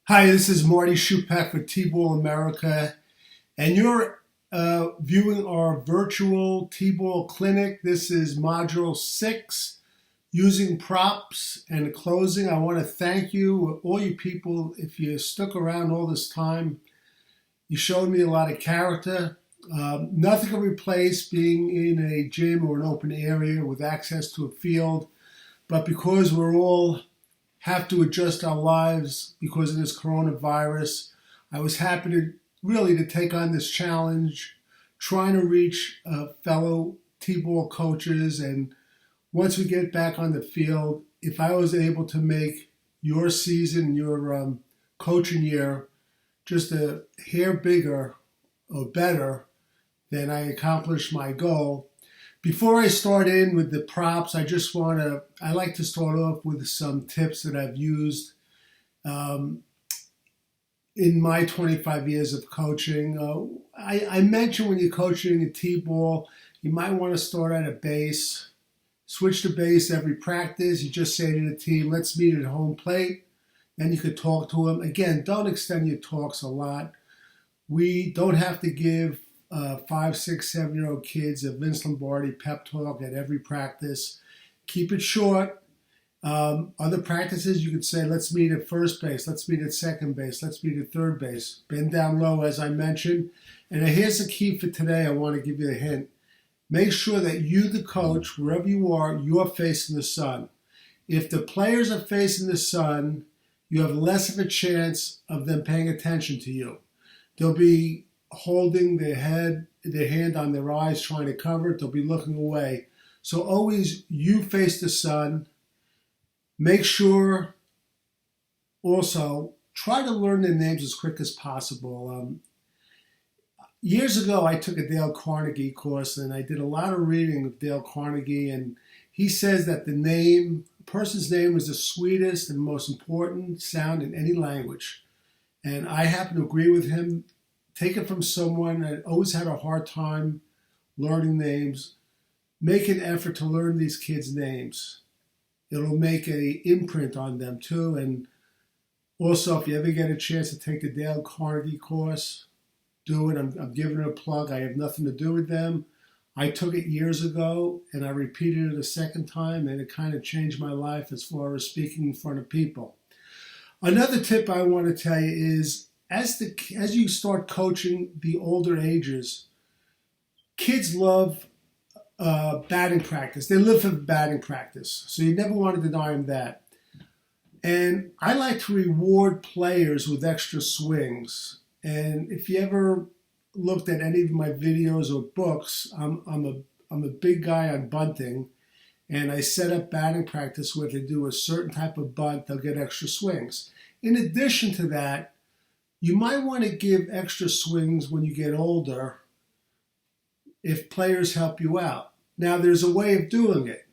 Hi, this is Marty Schupak for T-Ball America, and you're viewing our virtual T-Ball clinic. This is Module 6, using props and closing. I want to thank you, all you people, if you stuck around all this time. You showed me a lot of character. Nothing can replace being in a gym or an open area with access to a field, but because we're all have to adjust our lives because of this coronavirus, I was happy to take on this challenge, trying to reach fellow T-ball coaches. And once we get back on the field, if I was able to make your season, your coaching year, just a hair bigger or better, then I accomplished my goal. Before I start in with the props, I like to start off with some tips that I've used in my 25 years of coaching. I mentioned when you're coaching a T-ball, you might want to start at a base, switch to base every practice. You just say to the team, let's meet at home plate. Then you could talk to them. Again, don't extend your talks a lot. We don't have to give 5, 6, 7-year-old kids a Vince Lombardi pep talk at every practice. Keep it short. Other practices, you could say, let's meet at first base, let's meet at second base, let's meet at third base. Bend down low, as I mentioned. And here's the key for today. I want to give you a hint. Make sure that you, the coach, wherever you are, you're facing the sun. If the players are facing the sun, you have less of a chance of them paying attention to you. They'll be holding their hand on their eyes, trying to cover it. They'll be looking away. So always you face the sun. Make sure also try to learn their names as quick as possible. Years ago, I took a Dale Carnegie course, and I did a lot of reading of Dale Carnegie, and he says that a person's name is the sweetest and most important sound in any language. And I happen to agree with him. Take it from someone that always had a hard time learning names. Make an effort to learn these kids' names. It'll make an imprint on them too. And also, if you ever get a chance to take the Dale Carnegie course, do it. I'm giving it a plug. I have nothing to do with them. I took it years ago, and I repeated it a second time, and it kind of changed my life as far as speaking in front of people. Another tip I want to tell you is, as you start coaching the older ages, kids love batting practice. They live for batting practice, so you never want to deny them that. And I like to reward players with extra swings. And if you ever looked at any of my videos or books, I'm a big guy on bunting, and I set up batting practice where if they do a certain type of bunt, they'll get extra swings. In addition to that, you might want to give extra swings when you get older if players help you out. Now, there's a way of doing it.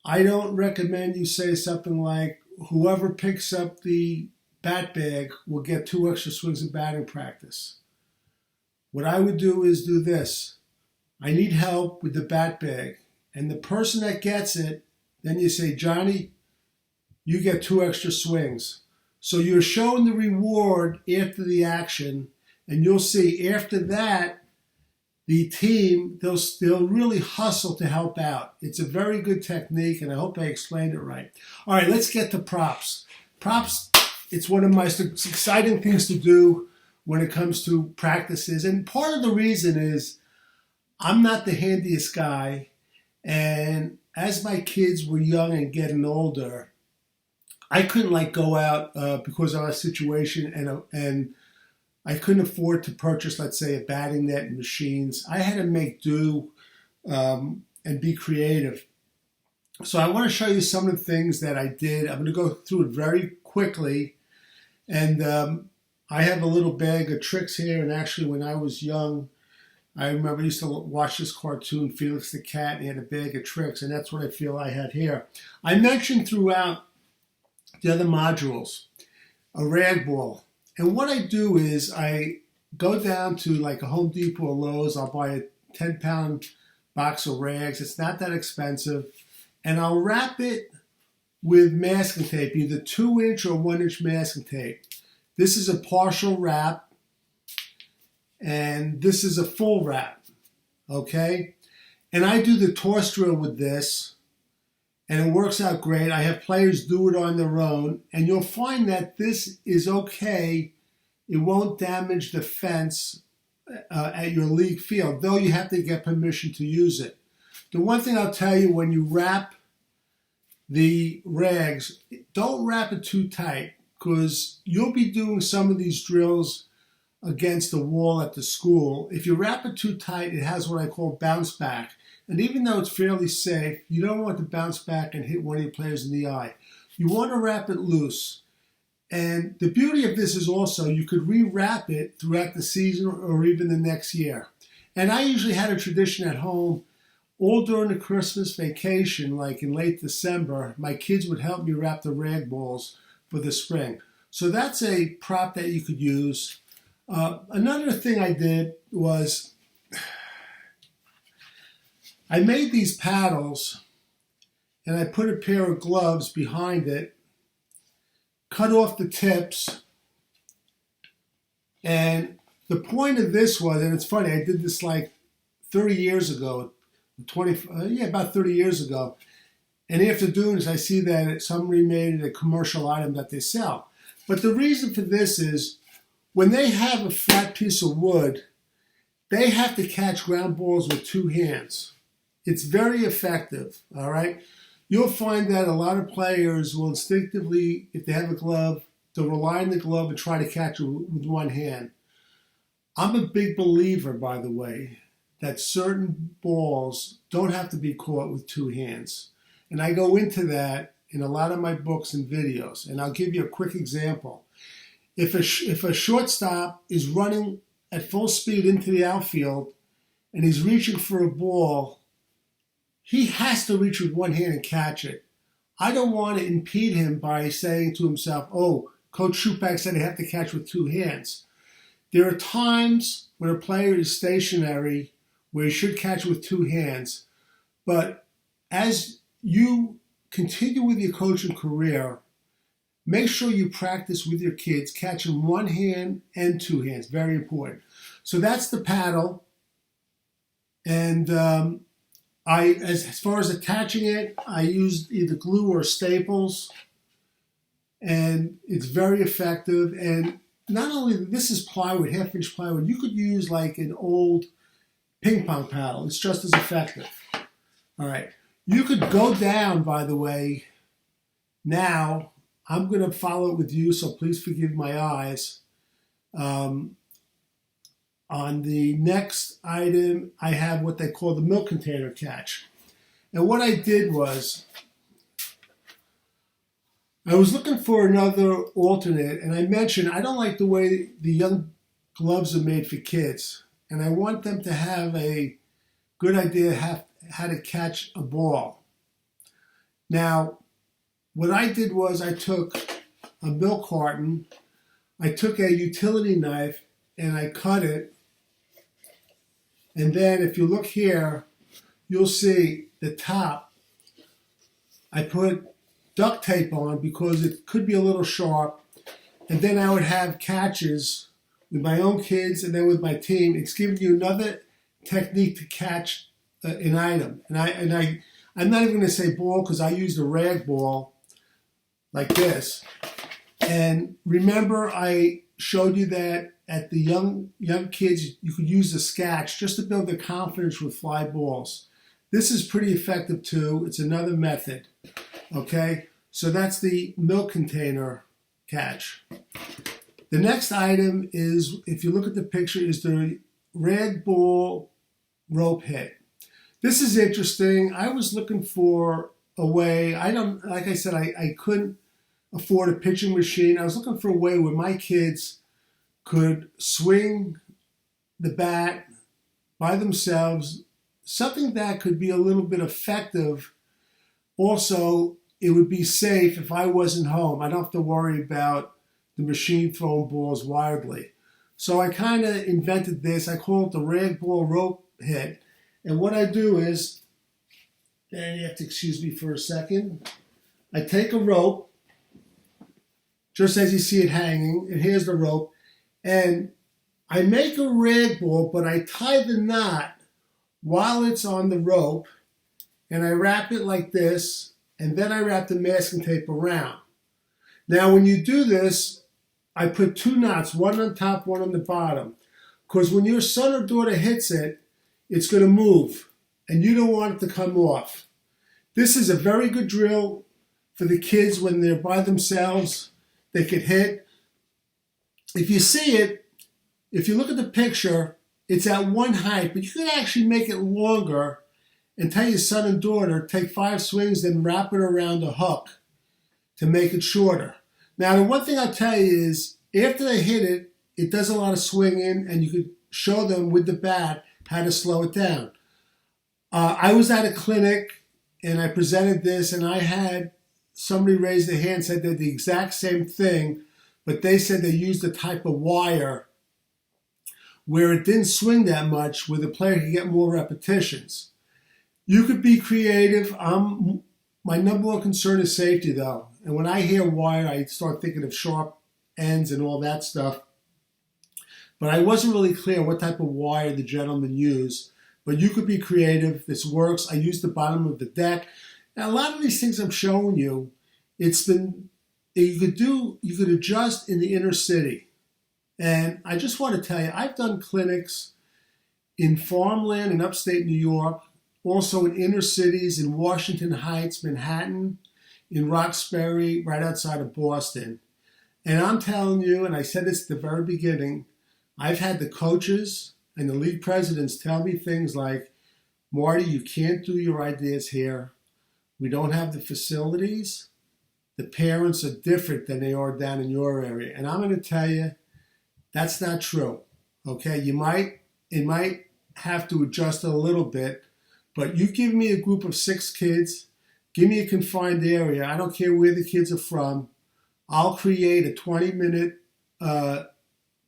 I don't recommend you say something like, whoever picks up the bat bag will get 2 extra swings in batting practice. What I would do is do this. I need help with the bat bag. And the person that gets it, then you say, Johnny, you get 2 extra swings. So you're showing the reward after the action, and you'll see after that, the team, they'll really hustle to help out. It's a very good technique, and I hope I explained it right. All right, let's get to props. Props, it's one of my most exciting things to do when it comes to practices. And part of the reason is I'm not the handiest guy, and as my kids were young and getting older, I couldn't go out because of our situation, and I couldn't afford to purchase, let's say, a batting net and machines. I had to make do and be creative. So I want to show you some of the things that I did. I'm going to go through it very quickly. And I have a little bag of tricks here. And actually, when I was young, I remember I used to watch this cartoon, Felix the Cat, and he had a bag of tricks. And that's what I feel I had here. I mentioned throughout the other modules a rag ball. And what I do is I go down to like a Home Depot or Lowe's. I'll buy a 10-pound box of rags. It's not that expensive. And I'll wrap it with masking tape, either 2-inch or 1-inch masking tape. This is a partial wrap, and this is a full wrap, okay? And I do the toss drill with this, and it works out great. I have players do it on their own, and you'll find that this is okay. It won't damage the fence at your league field, though you have to get permission to use it. The one thing I'll tell you, when you wrap the rags, don't wrap it too tight, because you'll be doing some of these drills against the wall at the school. If you wrap it too tight, it has what I call bounce back. And even though it's fairly safe, you don't want to bounce back and hit one of your players in the eye. You want to wrap it loose. And the beauty of this is also you could re-wrap it throughout the season or even the next year. And I usually had a tradition at home all during the Christmas vacation, like in late December, my kids would help me wrap the rag balls for the spring. So that's a prop that you could use. Another thing I did was I made these paddles, and I put a pair of gloves behind it, cut off the tips, and the point of this was, and it's funny, I did this like 30 years ago, about 30 years ago, and after doing this, I see that somebody made it a commercial item that they sell. But the reason for this is, when they have a flat piece of wood, they have to catch ground balls with two hands. It's very effective, all right? You'll find that a lot of players will instinctively, if they have a glove, they'll rely on the glove and try to catch it with one hand. I'm a big believer, by the way, that certain balls don't have to be caught with two hands. And I go into that in a lot of my books and videos. And I'll give you a quick example. If a shortstop is running at full speed into the outfield and he's reaching for a ball, he has to reach with one hand and catch it. I don't want to impede him by saying to himself, oh, Coach Schupak said I have to catch with two hands. There are times when a player is stationary where he should catch with two hands, but as you continue with your coaching career, make sure you practice with your kids catching one hand and two hands. Very important. So that's the paddle. And as far as attaching it, I used either glue or staples. And it's very effective. And not only, this is plywood, half-inch plywood. You could use like an old ping pong paddle. It's just as effective. All right. You could go down, by the way, now. I'm going to follow it with you, so please forgive my eyes. On the next item, I have what they call the milk container catch. And what I did was, I was looking for another alternate, and I mentioned I don't like the way the young gloves are made for kids, and I want them to have a good idea how to catch a ball. Now, what I did was I took a milk carton, I took a utility knife, and I cut it. And then if you look here, you'll see the top. I put duct tape on because it could be a little sharp. And then I would have catches with my own kids and then with my team. It's giving you another technique to catch an item. I'm not even going to say ball because I used a rag ball like this. And remember, I showed you that at the young kids, you could use the scratch just to build their confidence with fly balls. This is pretty effective too. It's another method. Okay, so that's the milk container catch. The next item is, if you look at the picture, is the rag ball rope hit. This is interesting. I was looking for a way. Like I said, I couldn't afford a pitching machine. I was looking for a way where my kids could swing the bat by themselves, something that could be a little bit effective. Also, it would be safe if I wasn't home. I don't have to worry about the machine throwing balls wildly. So I kind of invented this. I call it the rag ball rope hit. And what I do is, and you have to excuse me for a second, I take a rope, just as you see it hanging, and here's the rope. And I make a rag ball, but I tie the knot while it's on the rope, and I wrap it like this, and then I wrap the masking tape around. Now, when you do this, I put 2 knots, one on top, one on the bottom, because when your son or daughter hits it, it's going to move, and you don't want it to come off. This is a very good drill for the kids when they're by themselves. They could hit. If you see it, if you look at the picture, it's at one height, but you can actually make it longer and tell your son and daughter, take 5 swings, then wrap it around a hook to make it shorter. Now, the one thing I'll tell you is, after they hit it, it does a lot of swinging, and you could show them with the bat how to slow it down. I was at a clinic, and I presented this, and I had somebody raise their hand, said they did the exact same thing, but they said they used a type of wire where it didn't swing that much, where the player could get more repetitions. You could be creative. My number one concern is safety, though. And when I hear wire, I start thinking of sharp ends and all that stuff. But I wasn't really clear what type of wire the gentleman used. But you could be creative. This works. I used the bottom of the deck. Now, a lot of these things I'm showing you, you could adjust in the inner city. And I just want to tell you, I've done clinics in farmland in upstate New York, also in inner cities in Washington Heights, Manhattan, in Roxbury, right outside of Boston. And I'm telling you, and I said this at the very beginning, I've had the coaches and the league presidents tell me things like, Marty, you can't do your ideas here. We don't have the facilities. The parents are different than they are down in your area. And I'm going to tell you, that's not true. Okay, it might have to adjust a little bit, but you give me a group of 6 kids, give me a confined area, I don't care where the kids are from, I'll create a 20-minute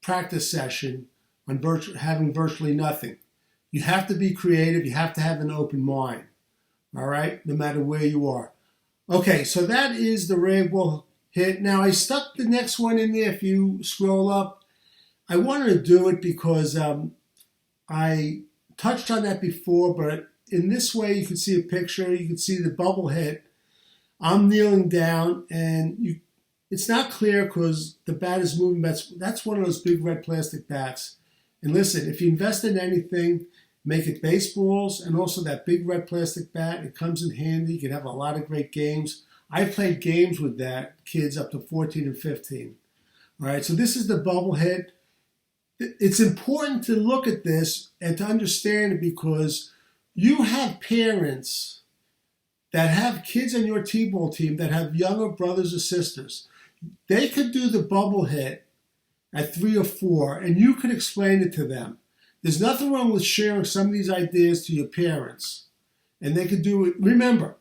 practice session on having virtually nothing. You have to be creative, you have to have an open mind, all right, no matter where you are. Okay, so that is the rag ball hit. Now I stuck the next one in there. If you scroll up, I wanted to do it because I touched on that before, but in this way you can see a picture, you can see the bubble hit. I'm kneeling down, and it's not clear because the bat is moving. That's one of those big red plastic bats. And listen, if you invest in anything, make it baseballs and also that big red plastic bat. It comes in handy. You can have a lot of great games. I've played games with that, kids up to 14 and 15. All right, so this is the bubble hit. It's important to look at this and to understand it because you have parents that have kids on your T-ball team that have younger brothers or sisters. They could do the bubble hit at 3 or 4, and you could explain it to them. There's nothing wrong with sharing some of these ideas to your parents, and they could do it. Remember,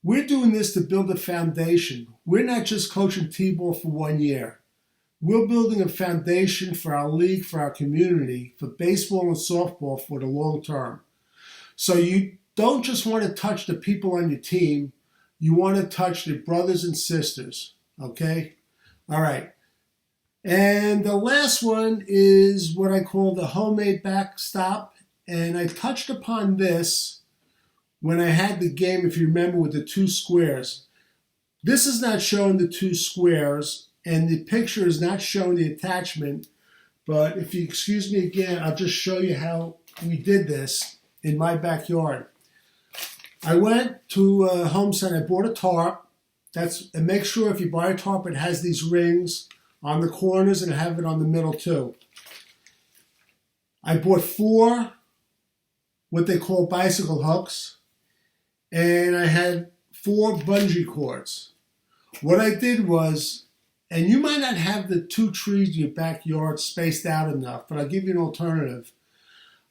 we're doing this to build a foundation. We're not just coaching T-ball for 1 year. We're building a foundation for our league, for our community, for baseball and softball for the long term. So you don't just want to touch the people on your team. You want to touch the brothers and sisters, okay? All right. And the last one is what I call the homemade backstop. And I touched upon this when I had the game, if you remember, with the 2 squares. This is not showing the 2 squares, and the picture is not showing the attachment. But if you excuse me again, I'll just show you how we did this in my backyard. I went to a home center, I bought a tarp. And make sure if you buy a tarp, it has these rings on the corners and have it on the middle too. I bought 4 what they call bicycle hooks, and I had 4 bungee cords. What I did was, and you might not have the 2 trees in your backyard spaced out enough, but I'll give you an alternative.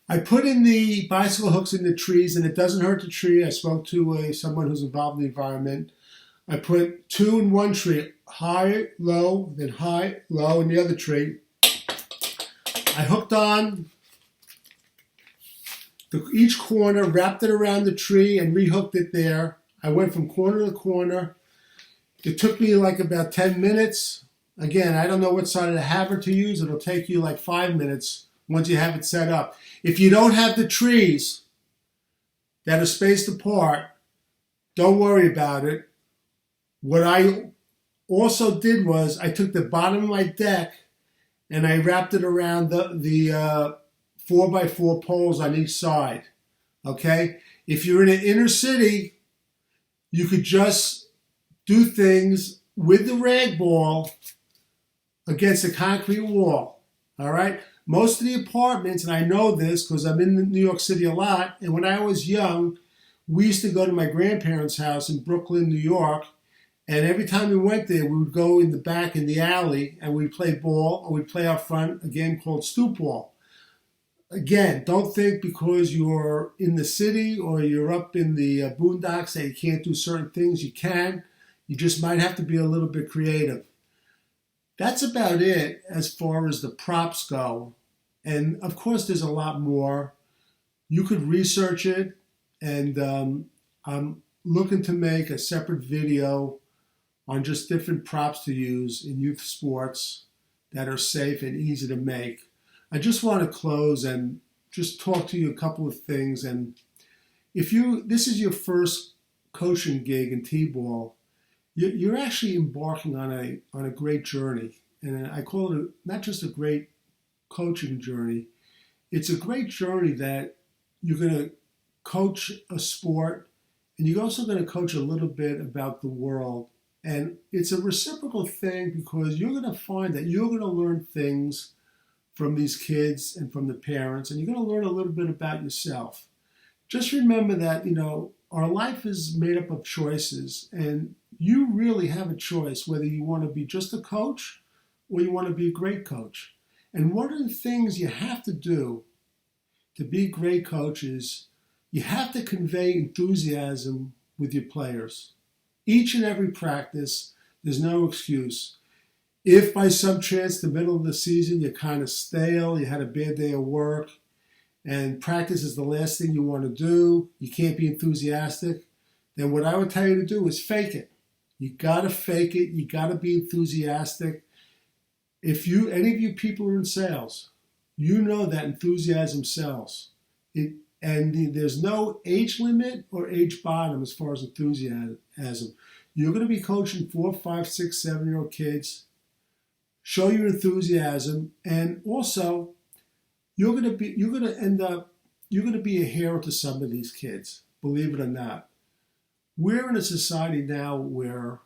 I put in the bicycle hooks in the trees, and it doesn't hurt the tree. I spoke to someone who's involved in the environment. I put 2 in one tree, high, low, then high, low in the other tree. I hooked on each corner, wrapped it around the tree, and rehooked it there. I went from corner to corner. It took me like about 10 minutes. Again, I don't know what side of the hammer to use. It'll take you like 5 minutes once you have it set up. If you don't have the trees that are spaced apart, don't worry about it. What I also did was I took the bottom of my deck and I wrapped it around the 4x4 poles on each side. Okay? If you're in an inner city, you could just do things with the rag ball against a concrete wall. All right? Most of the apartments, and I know this because I'm in New York City a lot, and when I was young, we used to go to my grandparents' house in Brooklyn, New York, and every time we went there, we would go in the back in the alley and we'd play ball, or we'd play out front a game called stoop ball. Again, don't think because you're in the city or you're up in the boondocks that you can't do certain things. You can. You just might have to be a little bit creative. That's about it as far as the props go. And of course, there's a lot more. You could research it, and I'm looking to make a separate video on just different props to use in youth sports that are safe and easy to make. I just want to close and just talk to you a couple of things. And if this is your first coaching gig in T-ball, you're actually embarking on a great journey. And I call it not just a great coaching journey, it's a great journey that you're going to coach a sport, and you're also going to coach a little bit about the world. And it's a reciprocal thing because you're going to find that you're going to learn things from these kids and from the parents, and you're going to learn a little bit about yourself. Just remember that, our life is made up of choices, and you really have a choice whether you want to be just a coach or you want to be a great coach. And one of the things you have to do to be a great coach is you have to convey enthusiasm with your players. Each and every practice, there's no excuse. If by some chance the middle of the season you're kind of stale, you had a bad day of work, and practice is the last thing you want to do, you can't be enthusiastic, then what I would tell you to do is fake it. You got to fake it. You got to be enthusiastic. If any of you people are in sales, you know that enthusiasm sells. And there's no age limit or age bottom as far as enthusiasm. You're going to be coaching 4, 5, 6, 7-year-old kids. Show your enthusiasm, and also you're going to be a hero to some of these kids. Believe it or not, we're in a society now where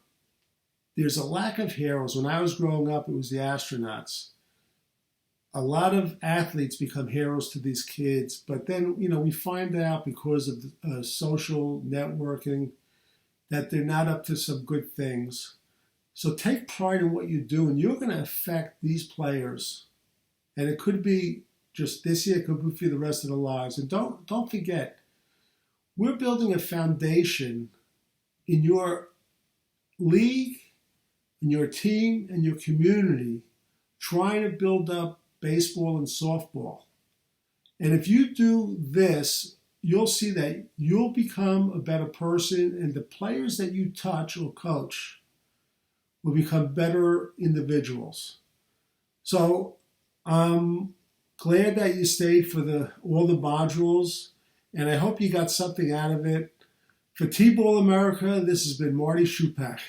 there's a lack of heroes. When I was growing up, it was the astronauts. A lot of athletes become heroes to these kids, but then, we find out because of social networking that they're not up to some good things. So take pride in what you do, and you're going to affect these players. And it could be just this year, it could be for the rest of their lives. And don't forget, we're building a foundation in your league, in your team, and your community, trying to build up baseball and softball. And if you do this, you'll see that you'll become a better person, and the players that you touch or coach will become better individuals. So I'm glad that you stayed for all the modules, and I hope you got something out of it. For T-Ball America, this has been Marty Schupak.